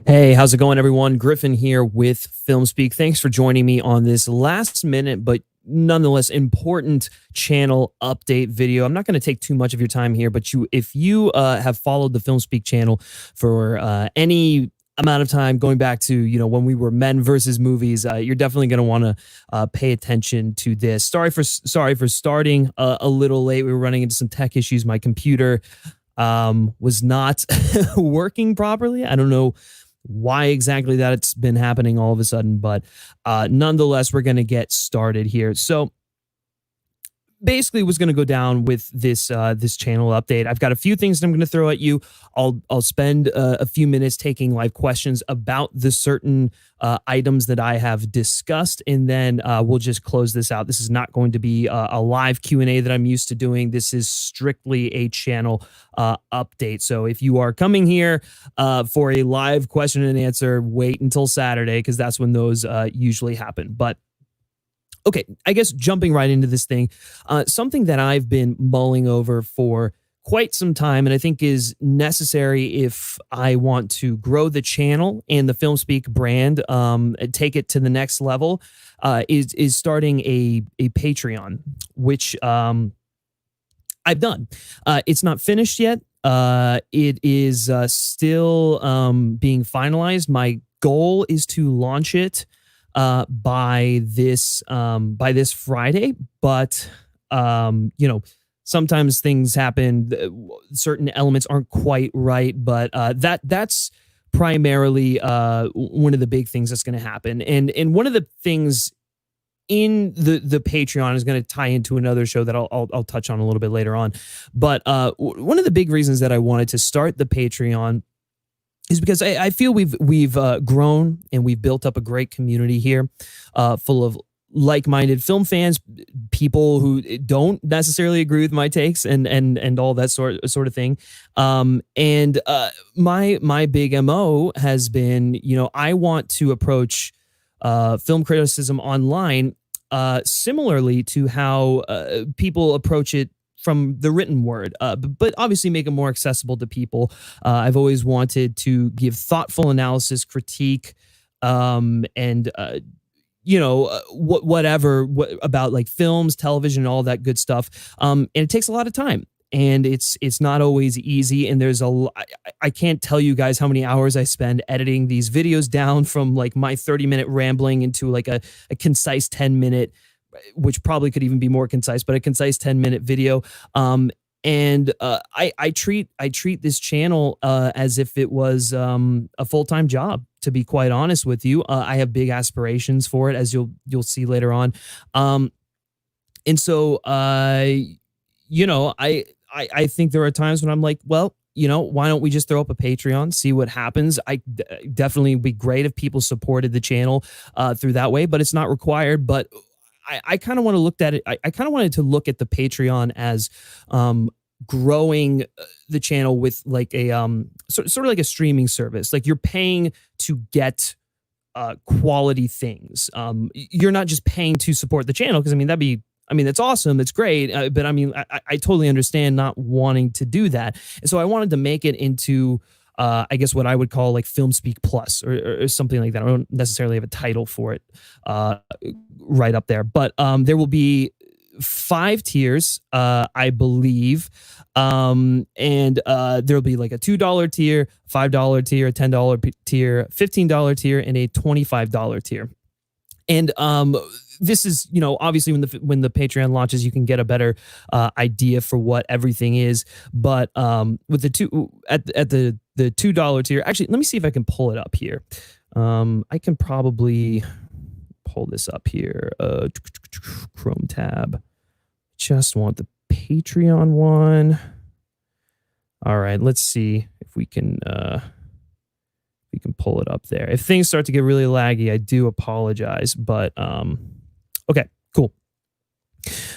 Hey, how's it going, everyone? Griffin here with FilmSpeak. Thanks for joining me on this last minute, but nonetheless important channel update video. I'm not going to take too much of your time here, but if you have followed the FilmSpeak channel for any amount of time, going back to when we were men versus movies, you're definitely going to want to pay attention to this. Sorry for starting a little late. We were running into some tech issues. My computer was not working properly. I don't know why exactly that's been happening all of a sudden, but nonetheless, we're going to get started here. So basically what's going to go down with this this channel update. I've got a few things that I'm going to throw at you. I'll spend a few minutes taking live questions about the certain items that I have discussed, and then we'll just close this out. This is not going to be a live Q&A that I'm used to doing. This is strictly a channel update. So if you are coming here for a live question and answer, wait until Saturday, because that's when those usually happen. But okay, I guess jumping right into this thing, something that I've been mulling over for quite some time, and I think is necessary if I want to grow the channel and the FilmSpeak brand, take it to the next level, is starting a Patreon, which I've done. It's not finished yet. It is still being finalized. My goal is to launch it by this Friday, but sometimes things happen, certain elements aren't quite right, but that's primarily one of the big things that's going to happen. And one of the things in the Patreon is going to tie into another show that I'll touch on a little bit later on. But one of the big reasons that I wanted to start the Patreon is because I feel we've grown and we've built up a great community here, full of like-minded film fans, people who don't necessarily agree with my takes and all that sort of thing. And my big MO has been, I want to approach film criticism online similarly to how people approach it from the written word, but obviously make it more accessible to people. I've always wanted to give thoughtful analysis, critique, and whatever about like films, television, all that good stuff. And it takes a lot of time, and it's not always easy. And there's I can't tell you guys how many hours I spend editing these videos down from like my 30-minute rambling into like a concise 10-minute, which probably could even be more concise, but a concise 10-minute video. And I treat this channel as if it was a full-time job, to be quite honest with you. I have big aspirations for it, as you'll see later on. And so I think there are times when I'm like, well, why don't we just throw up a Patreon, see what happens? Definitely be great if people supported the channel through that way, but it's not required. But I kind of want to look at it. I kind of wanted to look at the Patreon as growing the channel with like a sort of like a streaming service. Like you're paying to get quality things. You're not just paying to support the channel, because that's awesome. That's great. But I totally understand not wanting to do that. And so I wanted to make it into I guess what I would call like FilmSpeak Plus or something like that. I don't necessarily have a title for it right up there, but there will be 5 tiers, I believe, and there'll be like a $2 tier, $5 tier, a $10 tier, $15 tier, and a $25 tier. And this is, obviously when the Patreon launches, you can get a better idea for what everything is. But with the the $2 tier, actually, let me see if I can pull it up here. I can probably pull this up here. Chrome tab. Just want the Patreon one. All right, let's see if we can pull it up there. If things start to get really laggy, I do apologize, but okay, cool.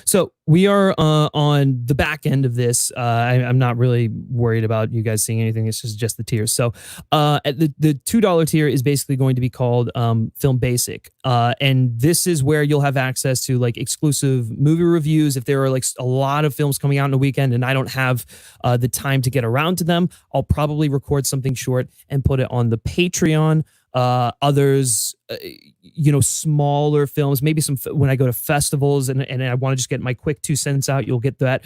So we are on the back end of this. I'm not really worried about you guys seeing anything. It's just the tiers. So at the $2 tier is basically going to be called Film Basic. And this is where you'll have access to like exclusive movie reviews. If there are like a lot of films coming out in a weekend and I don't have the time to get around to them, I'll probably record something short and put it on the Patreon. Others, smaller films, maybe some when I go to festivals and I want to just get my quick 2 cents out, you'll get that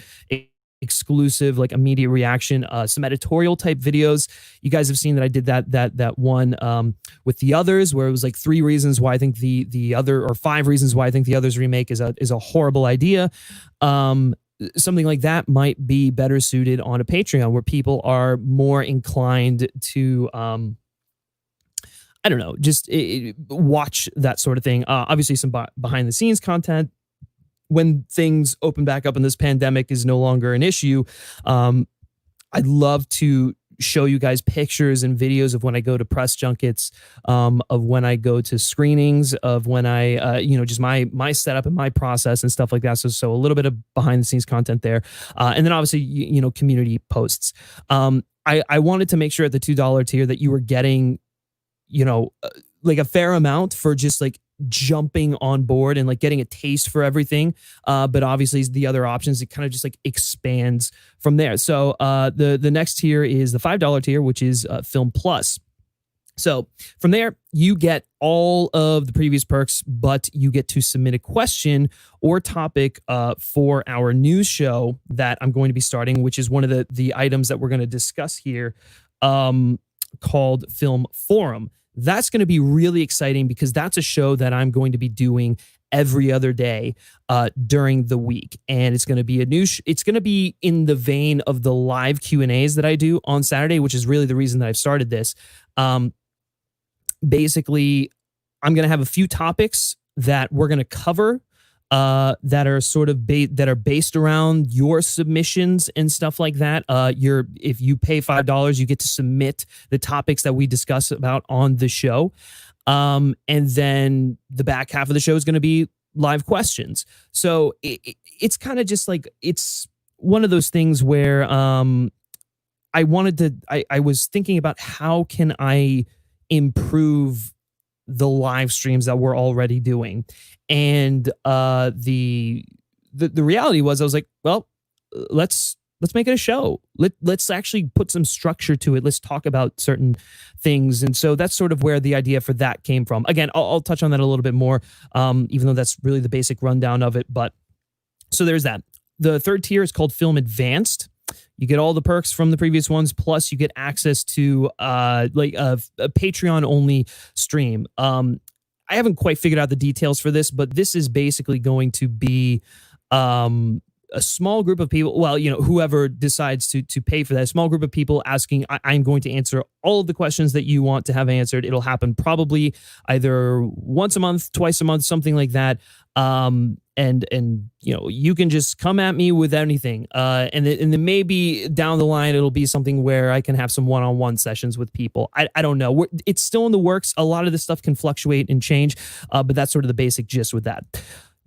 exclusive, like immediate reaction, some editorial type videos. You guys have seen that I did that one with The Others, where it was like 3 reasons why I think the other, or 5 reasons why I think The Others remake is a horrible idea. Something like that might be better suited on a Patreon where people are more inclined to I don't know, just watch that sort of thing. Obviously, some behind the scenes content when things open back up and this pandemic is no longer an issue. I'd love to show you guys pictures and videos of when I go to press junkets, of when I go to screenings, of when I, just my setup and my process and stuff like that. So a little bit of behind the scenes content there. And then obviously, community posts. I wanted to make sure at the $2 tier that you were getting like a fair amount for just like jumping on board and like getting a taste for everything. But obviously the other options, it kind of just like expands from there. So the next tier is the $5 tier, which is Film Plus. So from there, you get all of the previous perks, but you get to submit a question or topic for our news show that I'm going to be starting, which is one of the items that we're going to discuss here, called Film Forum. That's going to be really exciting because that's a show that I'm going to be doing every other day during the week, and it's going to be it's going to be in the vein of the live Q&As that I do on Saturday, which is really the reason that I've started this. Basically, I'm going to have a few topics that we're going to cover that are sort of that are based around your submissions and stuff like that. If you pay $5, you get to submit the topics that we discuss about on the show. And then the back half of the show is going to be live questions. So it's kind of just like, it's one of those things where I was thinking about how can I improve the live streams that we're already doing. And the reality was, I was like, well, let's make it a show. Let's actually put some structure to it. Let's talk about certain things. And so that's sort of where the idea for that came from. Again, I'll touch on that a little bit more, even though that's really the basic rundown of it. But so there's that. The third tier is called Film Advanced. You get all the perks from the previous ones, plus you get access to like a Patreon only stream. I haven't quite figured out the details for this, but this is basically going to be a small group of people. Well, whoever decides to pay for that, a small group of people asking. I'm going to answer all of the questions that you want to have answered. It'll happen probably either once a month, twice a month, something like that. And you can just come at me with anything. And then maybe down the line, it'll be something where I can have some one-on-one sessions with people. I don't know. It's still in the works. A lot of this stuff can fluctuate and change, but that's sort of the basic gist with that.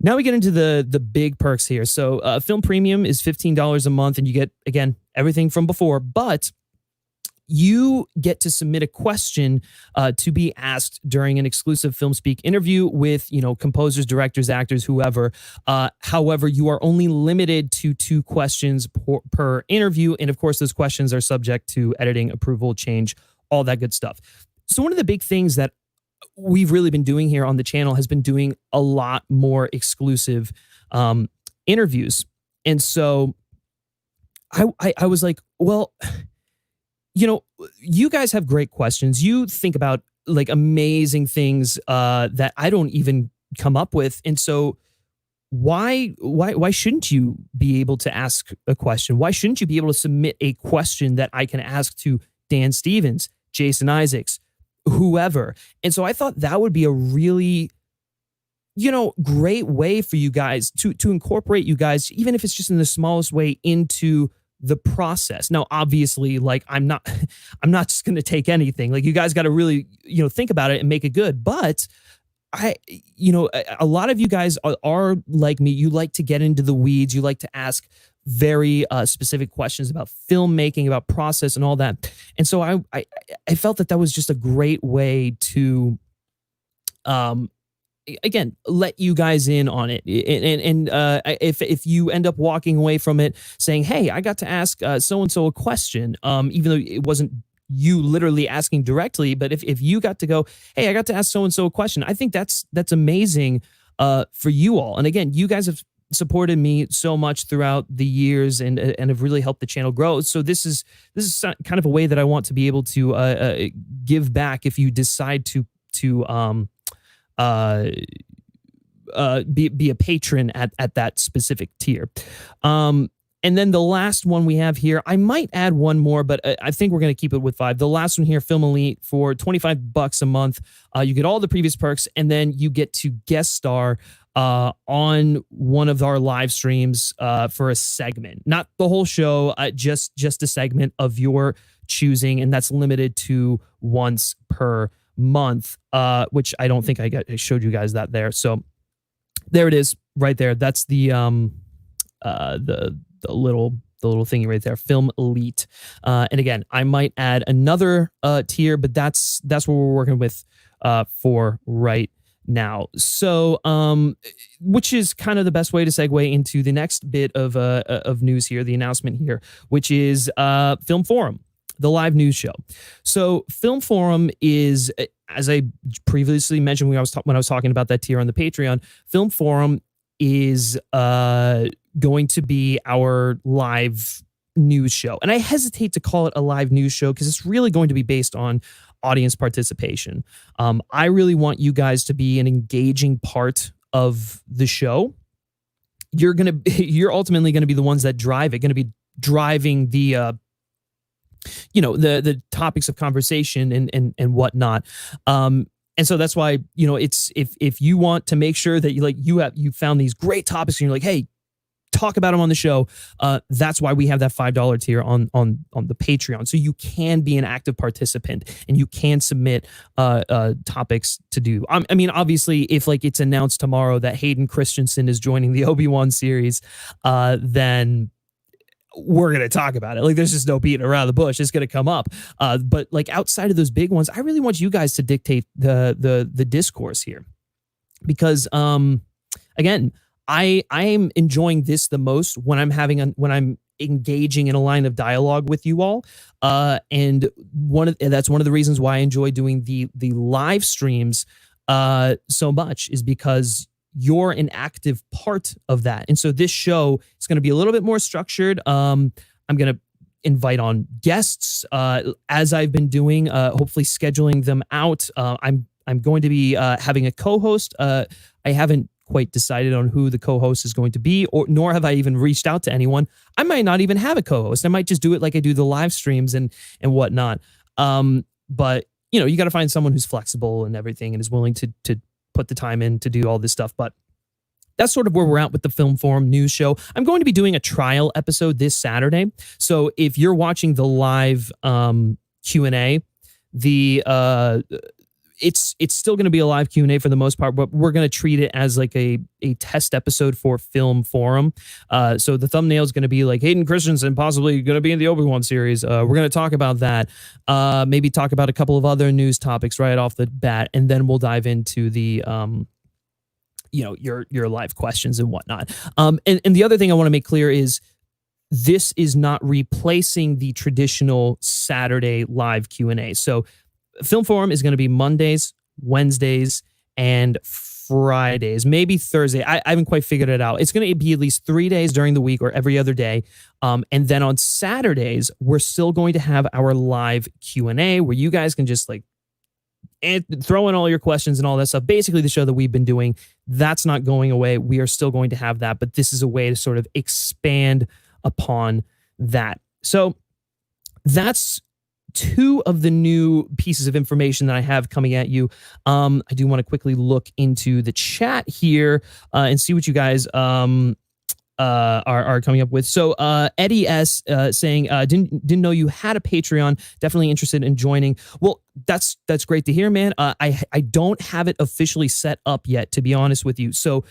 Now we get into the big perks here. So Film Premium is $15 a month, and you get, again, everything from before, but you get to submit a question to be asked during an exclusive FilmSpeak interview with, composers, directors, actors, whoever. However, you are only limited to 2 questions per interview. And of course, those questions are subject to editing, approval, change, all that good stuff. So one of the big things that we've really been doing here on the channel has been doing a lot more exclusive interviews. And so I was like, well, you guys have great questions. You think about like amazing things that I don't even come up with. And so why shouldn't you be able to ask a question? Why shouldn't you be able to submit a question that I can ask to Dan Stevens, Jason Isaacs, whoever? And so I thought that would be a really, great way for you guys to incorporate you guys, even if it's just in the smallest way, into the process. Now, obviously, like I'm not just going to take anything. Like you guys got to really, think about it and make it good. But I, a lot of you guys are like me. You like to get into the weeds. You like to ask very specific questions about filmmaking, about process, and all that. And so I felt that was just a great way to, um, again, let you guys in on it. If you end up walking away from it saying, "Hey, I got to ask so and so a question," even though it wasn't you literally asking directly, but if you got to go, "Hey, I got to ask so and so a question," I think that's amazing for you all. And again, you guys have supported me so much throughout the years and have really helped the channel grow. So this is kind of a way that I want to be able to give back if you decide to be a patron at that specific tier. And then the last one we have here, I might add one more, but I think we're going to keep it with 5. The last one here, Film Elite, for $25 a month. You get all the previous perks, and then you get to guest star on one of our live streams for a segment, not the whole show, just a segment of your choosing, and that's limited to once per month, which I don't think I showed you guys that there. So there it is, right there. That's the little thingy right there, Film Elite. And again, I might add another tier, but that's what we're working with for right now. So, which is kind of the best way to segue into the next bit of news here, the announcement here, which is Film Forum, the live news show. So Film Forum is, as I previously mentioned when I was talking about that tier on the Patreon, Film Forum is going to be our live news show. And I hesitate to call it a live news show because it's really going to be based on audience participation. I really want you guys to be an engaging part of the show. You're ultimately going to be the ones that drive it, going to be driving the the topics of conversation and whatnot. And so that's why, it's if you want to make sure that you found these great topics and you're like, hey, talk about them on the show. That's why we have that $5 tier on the Patreon. So you can be an active participant and you can submit topics to do. I mean, obviously, if it's announced tomorrow that Hayden Christensen is joining the Obi-Wan series, then we're going to talk about it. There's just no beating around the bush. It's going to come up. But outside of those big ones, I really want you guys to dictate the discourse here, because again, I am enjoying this the most when I'm engaging in a line of dialogue with you all. And that's one of the reasons why I enjoy doing the live streams so much, is because you're an active part of that. And so this show is going to be a little bit more structured. I'm going to invite on guests as I've been doing, hopefully scheduling them out. I'm going to be having a co-host. I haven't quite decided on who the co-host is going to be, nor have I even reached out to anyone. I might not even have a co-host. I might just do it like I do the live streams and whatnot. But you got to find someone who's flexible and everything and is willing to put the time in to do all this stuff. But that's sort of where we're at with the Film Forum news show. I'm going to be doing a trial episode this Saturday. So if you're watching the live Q&A, it's still going to be a live Q&A for the most part, but we're going to treat it as a test episode for Film Forum. So the thumbnail is going to be Hayden Christensen possibly going to be in the Obi-Wan series. We're going to talk about that. Maybe talk about a couple of other news topics right off the bat, and then we'll dive into the your live questions and whatnot. And the other thing I want to make clear is this is not replacing the traditional Saturday live Q&A. So Film Forum is going to be Mondays, Wednesdays, and Fridays, maybe Thursday. I haven't quite figured it out. It's going to be at least 3 days during the week or every other day. And then on Saturdays, we're still going to have our live Q&A where you guys can just throw in all your questions and all that stuff. Basically, the show that we've been doing, that's not going away. We are still going to have that, but this is a way to sort of expand upon that. So that's 2 of the new pieces of information that I have coming at you. I do want to quickly look into the chat here and see what you guys are coming up with. So Eddie S saying didn't know you had a Patreon. Definitely interested in joining. Well, that's great to hear, man. I don't have it officially set up yet, to be honest with you. So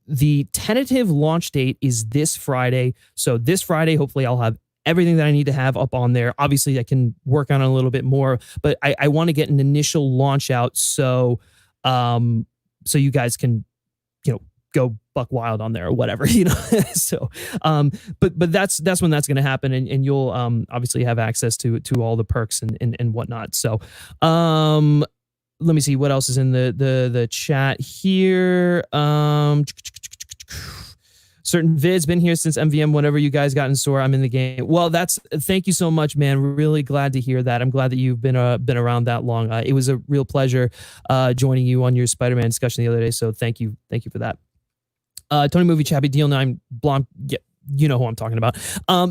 the tentative launch date is this Friday. So this Friday, hopefully, I'll have everything that I need to have up on there. Obviously, I can work on it a little bit more, but I want to get an initial launch out so so you guys can, go buck wild on there or whatever, So, but that's when that's going to happen, and you'll obviously have access to all the perks and whatnot. So, let me see what else is in the chat here. Certain vids been here since MVM. Whenever you guys got in store, I'm in the game. Well, thank you so much, man. We're really glad to hear that. I'm glad that you've been around that long. It was a real pleasure joining you on your Spider-Man discussion the other day. So thank you for that. Tony Movie Chappy Deal 9 Blonde. Yeah, you know who I'm talking about. Are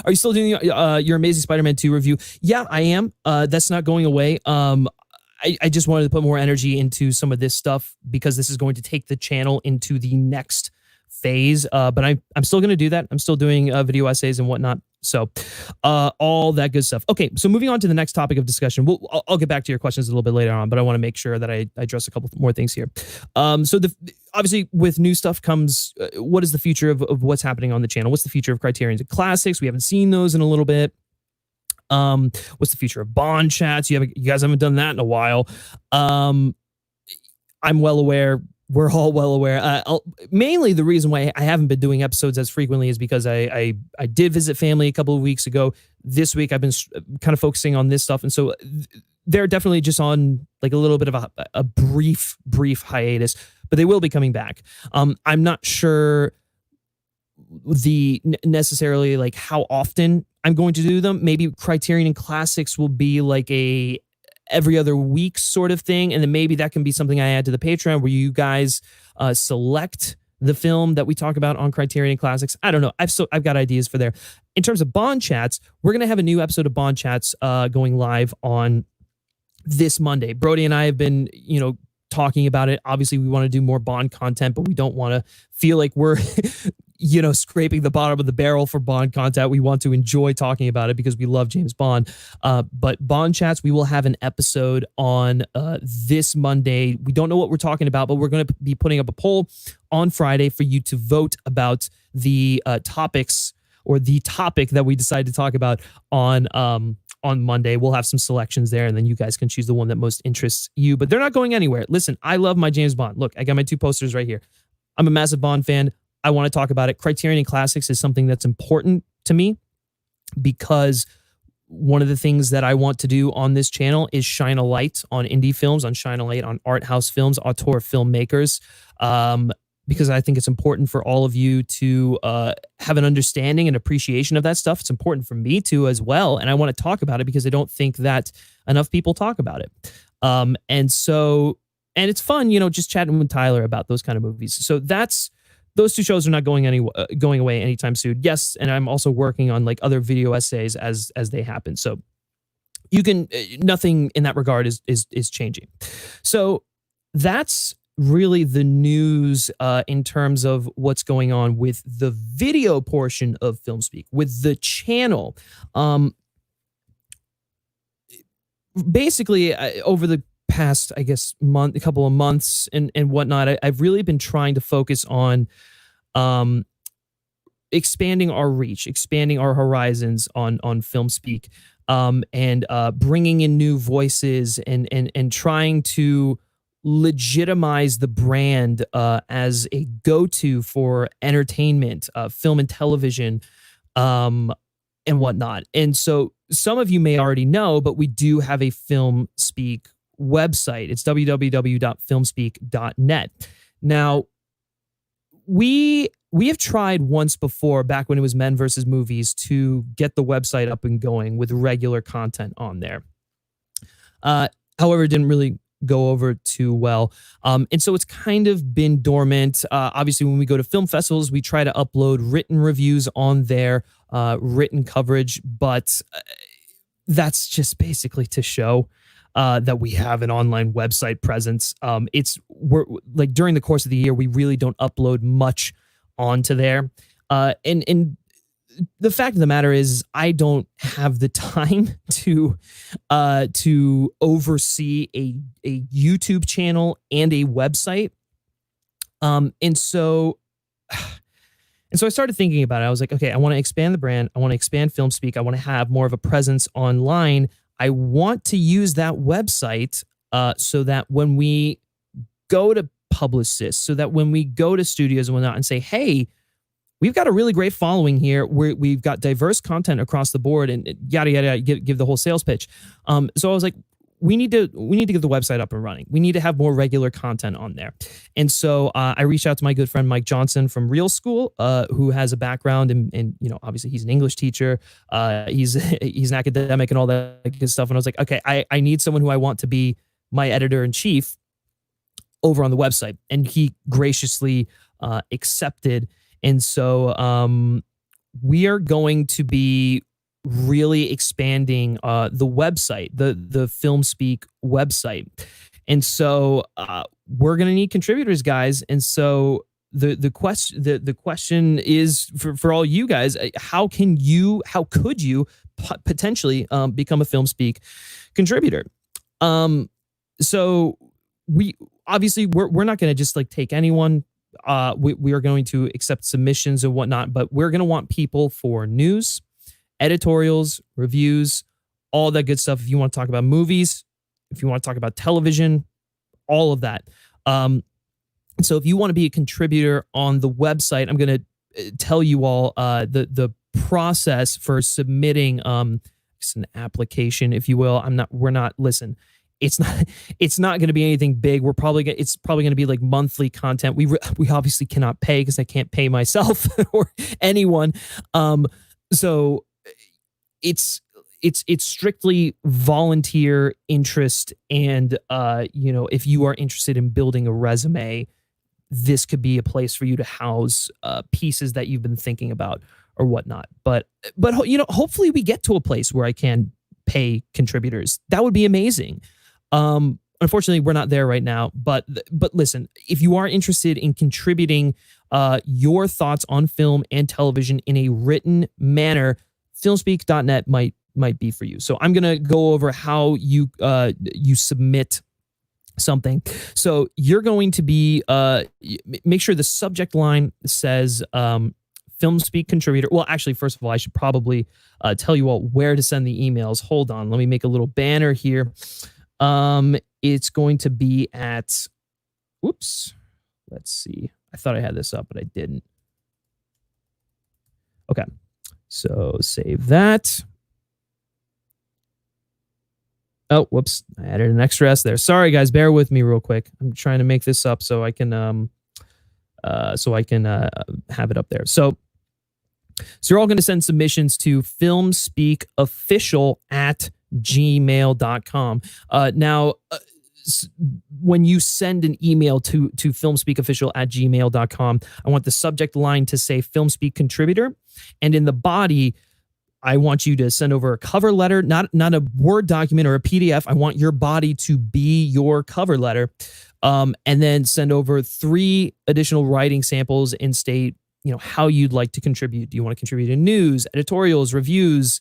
you still doing your Amazing Spider-Man 2 review? Yeah, I am. That's not going away. I just wanted to put more energy into some of this stuff because this is going to take the channel into the next phase. But I'm still going to do that. I'm still doing video essays and whatnot. So all that good stuff. Okay, so moving on to the next topic of discussion. I'll get back to your questions a little bit later on, but I want to make sure that I address a couple more things here. So obviously with new stuff comes, what is the future of what's happening on the channel? What's the future of Criterions and Classics? We haven't seen those in a little bit. What's the future of Bond chats? You guys haven't done that in a while. I'm well aware. We're all well aware. Mainly the reason why I haven't been doing episodes as frequently is because I did visit family a couple of weeks ago. This week I've been kind of focusing on this stuff, and so they're definitely just on like a little bit of a brief hiatus, but they will be coming back. I'm not sure necessarily like how often I'm going to do them. Maybe Criterion and Classics will be like a every other week sort of thing, and then maybe that can be something I add to the Patreon where you guys select the film that we talk about on Criterion and Classics. I don't know. I've got ideas for there. In terms of Bond chats, we're gonna have a new episode of Bond chats going live on this Monday. Brody and I have been, talking about it. Obviously, we want to do more Bond content, but we don't want to feel like we're scraping the bottom of the barrel for Bond content. We want to enjoy talking about it because we love James Bond. But Bond chats, we will have an episode on this Monday. We don't know what we're talking about, but we're going to be putting up a poll on Friday for you to vote about the topics or the topic that we decide to talk about on Monday. We'll have some selections there, and then you guys can choose the one that most interests you. But they're not going anywhere. Listen, I love my James Bond. Look, I got my 2 posters right here. I'm a massive Bond fan. I want to talk about it. Criterion and Classics is something that's important to me because one of the things that I want to do on this channel is shine a light on indie films, shine a light on art house films, auteur filmmakers, because I think it's important for all of you to have an understanding and appreciation of that stuff. It's important for me too as well, and I want to talk about it because I don't think that enough people talk about it. And it's fun, just chatting with Tyler about those kind of movies. So those 2 shows are not going away anytime soon. Yes, and I'm also working on like other video essays as they happen. So you can nothing in that regard is changing. So that's really the news in terms of what's going on with the video portion of FilmSpeak, with the channel. Basically, over the past, I guess, a couple of months and whatnot, I've really been trying to focus on expanding our reach, expanding our horizons on FilmSpeak, and bringing in new voices and trying to legitimize the brand as a go-to for entertainment, film and television, and whatnot. And so some of you may already know, but we do have a FilmSpeak website. It's www.filmspeak.net. Now, we have tried once before, back when it was Men versus Movies, to get the website up and going with regular content on there. However, it didn't really go over too well. And so it's kind of been dormant. Obviously, when we go to film festivals, we try to upload written reviews on there, written coverage, but that's just basically to show that we have an online website presence. We're like during the course of the year, we really don't upload much onto there. And the fact of the matter is, I don't have the time to oversee a YouTube channel and a website. And so I started thinking about it. I was like, okay, I want to expand the brand. I want to expand FilmSpeak. I want to have more of a presence online. I want to use that website so that when we go to publicists, so that when we go to studios and whatnot and say, hey, we've got a really great following here. We've got diverse content across the board, and yada yada. Give the whole sales pitch. So I was like, we need to get the website up and running. We need to have more regular content on there. And so I reached out to my good friend Mike Johnson from Real School, who has a background in obviously he's an English teacher. He's an academic and all that good stuff. And I was like, okay, I need someone who I want to be my editor in chief over on the website, and he graciously accepted. And so we are going to be really expanding the website, the FilmSpeak website. And so we're going to need contributors, guys. And so the question is for all you guys, how could you potentially become a FilmSpeak contributor? So we're not going to just like take anyone. We are going to accept submissions and whatnot, but we're going to want people for news, editorials, reviews, all that good stuff. If you want to talk about movies, if you want to talk about television, all of that. So if you want to be a contributor on the website, I'm going to tell you all the process for submitting it's an application, if you will. Listen, it's not going to be anything big. It's probably going to be like monthly content. We obviously cannot pay because I can't pay myself or anyone. So it's strictly volunteer interest. And, if you are interested in building a resume, this could be a place for you to house pieces that you've been thinking about or whatnot. But hopefully we get to a place where I can pay contributors. That would be amazing. Unfortunately, we're not there right now. But listen, if you are interested in contributing your thoughts on film and television in a written manner, filmspeak.net might be for you. So I'm gonna go over how you submit something. So you're going to be make sure the subject line says FilmSpeak Contributor. Well, actually, first of all, I should probably tell you all where to send the emails. Hold on, let me make a little banner here. It's going to be at, let's see. I thought I had this up, but I didn't. Okay. So save that. Oh, whoops. I added an extra S there. Sorry guys, bear with me real quick. I'm trying to make this up so I can have it up there. So you're all going to send submissions to filmspeakofficial@gmail.com. Now, when you send an email to filmspeakofficial@gmail.com, I want the subject line to say FilmSpeak Contributor. And in the body, I want you to send over a cover letter, not a Word document or a PDF. I want your body to be your cover letter. And then send over 3 additional writing samples and state, how you'd like to contribute. Do you want to contribute in news, editorials, reviews,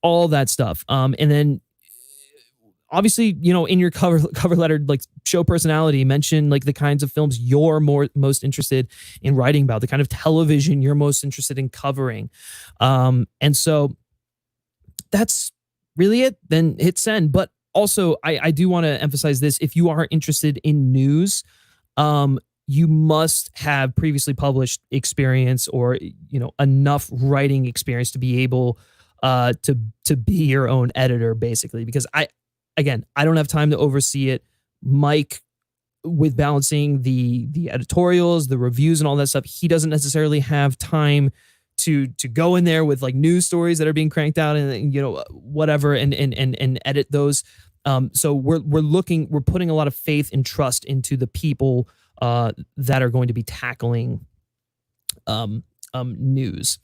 all that stuff? And then obviously, in your cover letter, like show personality, mention like the kinds of films you're most interested in writing about, the kind of television you're most interested in covering. And so that's really it. Then hit send. But also, I do want to emphasize this. If you are interested in news, you must have previously published experience or, enough writing experience to be able to be your own editor, basically, because I don't have time to oversee it. Mike, with balancing the editorials, the reviews and all that stuff, he doesn't necessarily have time to go in there with like news stories that are being cranked out and whatever and edit those. So we're putting a lot of faith and trust into the people that are going to be tackling news.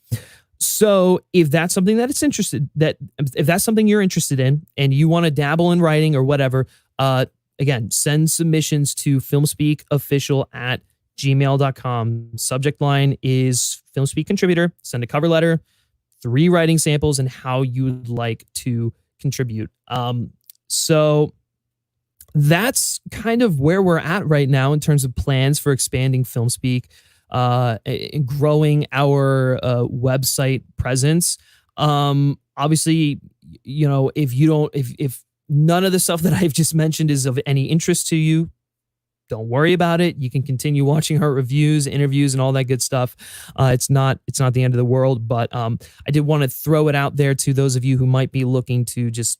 So if that's something if that's something you're interested in and you want to dabble in writing or whatever, again, send submissions to FilmSpeakofficial@ gmail.com. Subject line is FilmSpeak Contributor. Send a cover letter, 3 writing samples, and how you'd like to contribute. So that's kind of where we're at right now in terms of plans for expanding FilmSpeak, and growing our website presence. Obviously, if none of the stuff that I've just mentioned is of any interest to you, don't worry about it. You can continue watching our reviews, interviews, and all that good stuff. It's not the end of the world, but I did want to throw it out there to those of you who might be looking to just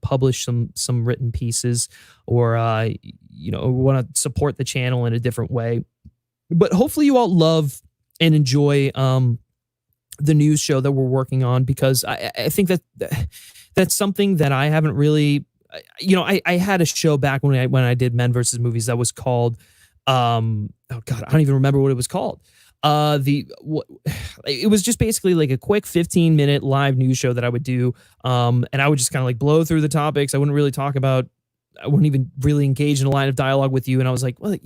publish some written pieces, or want to support the channel in a different way. But hopefully you all love and enjoy the news show that we're working on, because I think that's something that I haven't really. I had a show back when I did Men versus Movies that was called, oh God, I don't even remember what it was called. It was just basically like a quick 15-minute live news show that I would do. And I would just kind of like blow through the topics. I wouldn't even really engage in a line of dialogue with you. And I was like, well,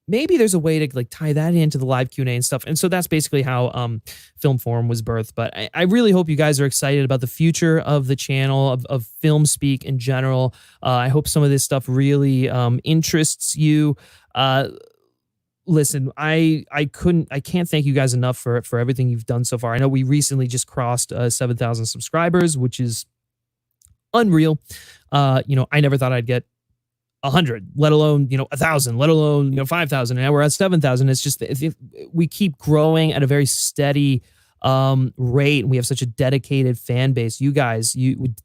maybe there's a way to like tie that into the live Q&A and stuff. And so that's basically how Film Forum was birthed. But I really hope you guys are excited about the future of the channel, of FilmSpeak in general. I hope some of this stuff really interests you. Listen, I can't thank you guys enough for everything you've done so far. I know we recently just crossed 7,000 subscribers, which is unreal. I never thought I'd get 100, let alone 1,000, let alone 5,000, and now we're at 7,000. It's just we keep growing at a very steady rate, and we have such a dedicated fan base. You guys,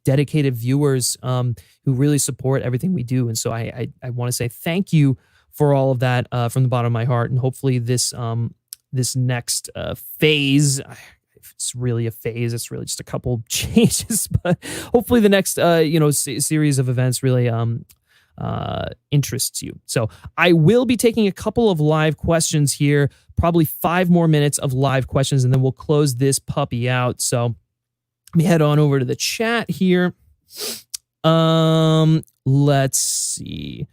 dedicated viewers who really support everything we do, and so I want to say thank you for all of that from the bottom of my heart. And hopefully this next phase. If it's really a phase, it's really just a couple changes, but hopefully the next series of events really interests you. So I will be taking a couple of live questions here, probably 5 more minutes of live questions, and then we'll close this puppy out. So let me head on over to the chat here. Let's see.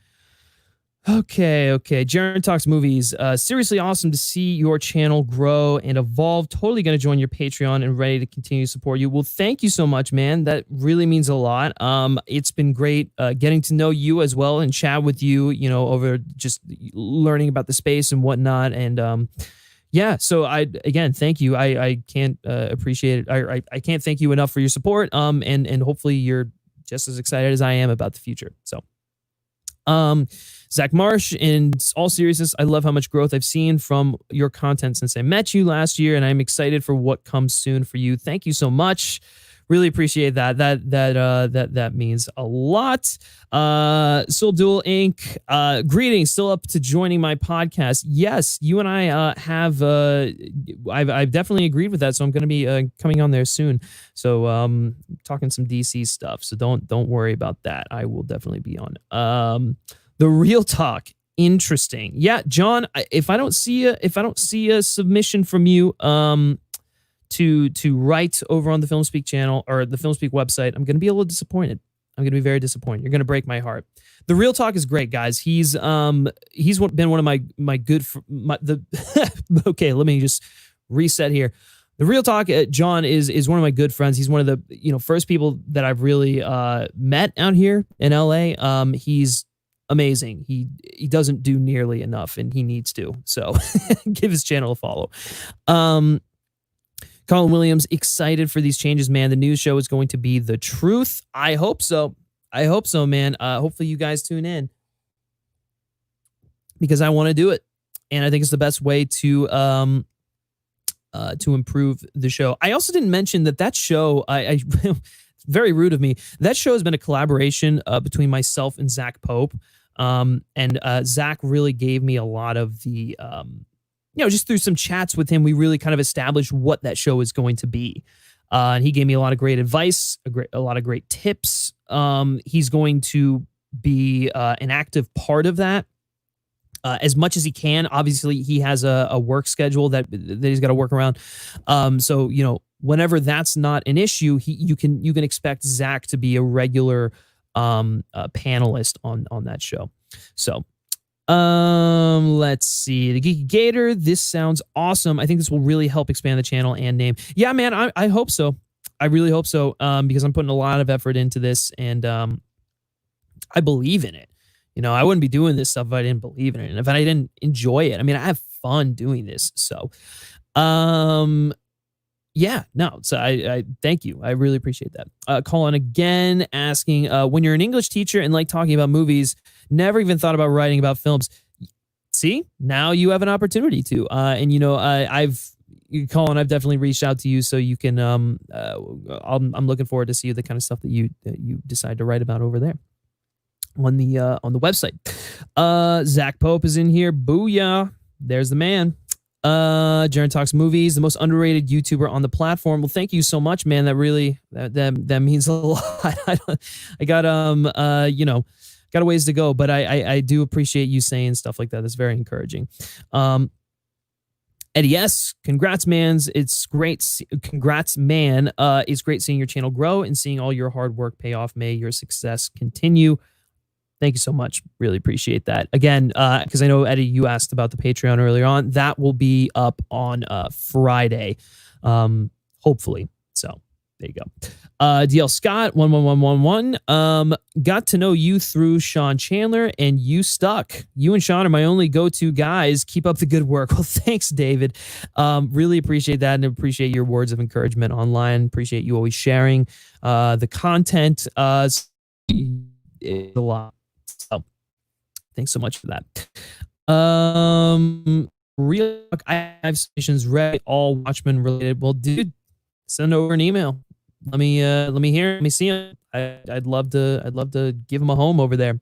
Okay. Jared Talks Movies. Seriously awesome to see your channel grow and evolve. Totally going to join your Patreon and ready to continue to support you. Well, thank you so much, man. That really means a lot. It's been great getting to know you as well and chat with you, over just learning about the space and whatnot. And yeah, so again, thank you. I can't appreciate it. I can't thank you enough for your support. And hopefully you're just as excited as I am about the future. So, Zach Marsh, in all seriousness, I love how much growth I've seen from your content since I met you last year, and I'm excited for what comes soon for you. Thank you so much. Really appreciate that. That means a lot. Soul Duel Inc. Greetings. Still up to joining my podcast? Yes, you and I have. I've definitely agreed with that, so I'm going to be coming on there soon. So talking some DC stuff. So don't worry about that. I will definitely be on. The Real Talk. Interesting. Yeah, John. If I don't see a submission from you, to write over on the FilmSpeak channel or the FilmSpeak website, I'm going to be a little disappointed. I'm going to be very disappointed. You're going to break my heart. The Real Talk is great, guys. He's been one of my good. Okay, let me just reset here. The Real Talk, John is one of my good friends. He's one of the first people that I've really met out here in LA. He's amazing. He doesn't do nearly enough, and he needs to. So give his channel a follow. Colin Williams, excited for these changes, man. The news show is going to be the truth. I hope so. Man. Hopefully you guys tune in, because I want to do it, and I think it's the best way to improve the show. I also didn't mention that show. I very rude of me. That show has been a collaboration between myself and Zach Pope. And Zach really gave me a lot of the, just through some chats with him, we really kind of established what that show is going to be. And he gave me a lot of great advice, a lot of great tips. He's going to be an active part of that as much as he can. Obviously, he has a work schedule that he's got to work around. So, whenever that's not an issue, you can expect Zach to be a regular panelist on that show. So Let's see. The Geeky Gator, this sounds awesome. I think this will really help expand the channel and name. Yeah, man, I hope so. I really hope so. Because I'm putting a lot of effort into this, and I believe in it. You know, I wouldn't be doing this stuff if I didn't believe in it and if I didn't enjoy it. I mean, I have fun doing this. So, yeah, no. So I thank you. I really appreciate that. Colin again asking, when you're an English teacher and like talking about movies, never even thought about writing about films. See, now you have an opportunity to. And you know, Colin, I've definitely reached out to you, so you can. I'm looking forward to see the kind of stuff that you decide to write about over there on the website. Zach Pope is in here. Booyah! There's the man. Jaren Talks Movies, the most underrated YouTuber on the platform. Well, thank you so much, man. That really that means a lot. I got you know, got a ways to go, but I do appreciate you saying stuff like that. That's very encouraging. Eddie S, congrats, mans. It's great. Congrats, man. It's great seeing your channel grow and seeing all your hard work pay off. May your success continue. Thank you so much. Really appreciate that. Again, because I know, Eddie, you asked about the Patreon earlier on. That will be up on Friday, hopefully. So there you go. DL Scott, 11111. Got to know you through Sean Chandler, and you stuck. You and Sean are my only go-to guys. Keep up the good work. Well, thanks, David. Really appreciate that, and appreciate your words of encouragement online. Appreciate you always sharing the content. It's a lot. So thanks so much for that. Real, I have submissions ready, all Watchmen related. Well, dude, send over an email. Let me hear. Let me see him. I'd love to give him a home over there.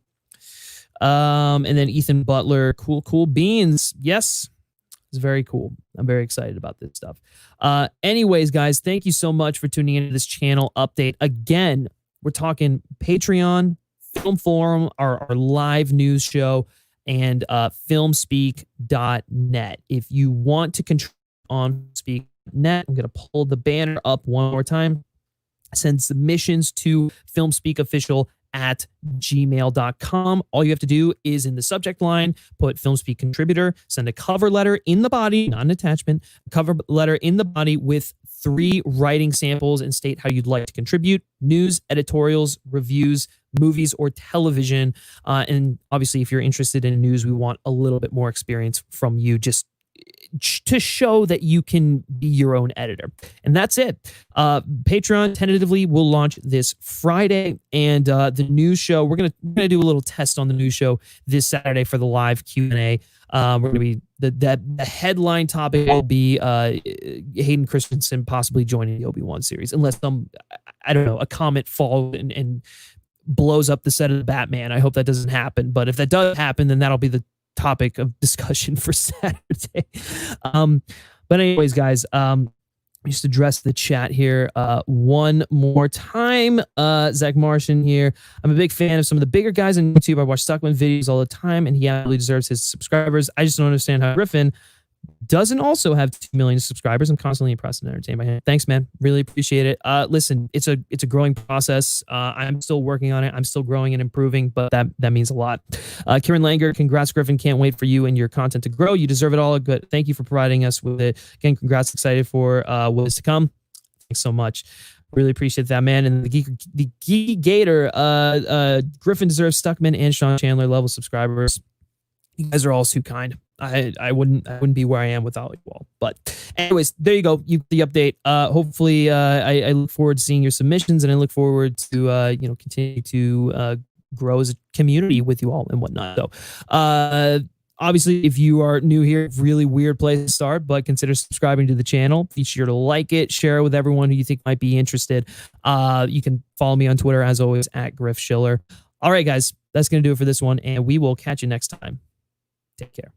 And then Ethan Butler, cool beans. Yes, it's very cool. I'm very excited about this stuff. Anyways, guys, thank you so much for tuning into this channel update. Again, we're talking Patreon, Film Forum, our live news show, and FilmSpeak.net. If you want to contribute on Speak.net, I'm going to pull the banner up one more time. Send submissions to filmspeakofficial@gmail.com. All you have to do is in the subject line, put FilmSpeak Contributor, send a cover letter in the body, not an attachment, a cover letter in the body with 3 writing samples and state how you'd like to contribute: news, editorials, reviews, movies, or television. And obviously, if you're interested in news, we want a little bit more experience from you, just to show that you can be your own editor. And that's it. Patreon tentatively will launch this Friday, and the news show, we're gonna do a little test on the news show this Saturday for the live Q&A. We're gonna be the headline topic will be Hayden Christensen possibly joining the Obi-Wan series, unless I don't know, a comet falls and blows up the set of the Batman. I hope that doesn't happen, but if that does happen, then that'll be the topic of discussion for Saturday. But anyways, guys, just address the chat here one more time. Zach Martian here. I'm a big fan of some of the bigger guys on YouTube. I watch Stuckman videos all the time, and he absolutely deserves his subscribers. I just don't understand how Griffin doesn't also have 2 million subscribers. I'm constantly impressed and entertained by him. Thanks, man. Really appreciate it. Listen, it's a growing process. I'm still working on it. I'm still growing and improving, but that means a lot. Kieran Langer, congrats, Griffin. Can't wait for you and your content to grow. You deserve it all. Good. Thank you for providing us with it. Again, congrats. Excited for what is to come. Thanks so much. Really appreciate that, man. And the Geeky Gator, Griffin deserves Stuckman and Sean Chandler level subscribers. You guys are all too kind. I wouldn't be where I am without you all. But anyways, there you go. The update. Hopefully, I look forward to seeing your submissions, and I look forward to continue to grow as a community with you all and whatnot. So, obviously, if you are new here, really weird place to start, but consider subscribing to the channel. Be sure to like it, share it with everyone who you think might be interested. You can follow me on Twitter as always @GriffSchiller. All right, guys, that's gonna do it for this one, and we will catch you next time. Take care.